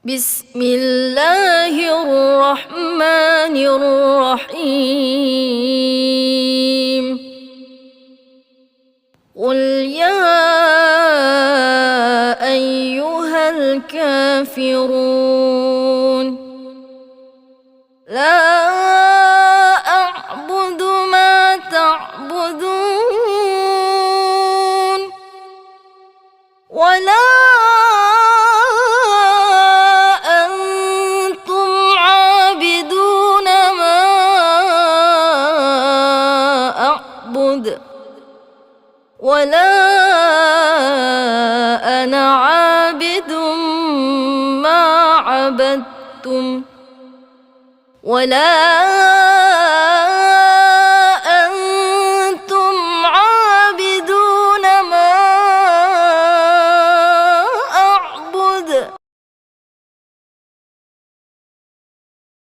بسم الله الرحمن الرحيم قل يا أيها الكافرون لا أعبد ما تعبدون ولا ولا أنا عابد ما عبدتم ولا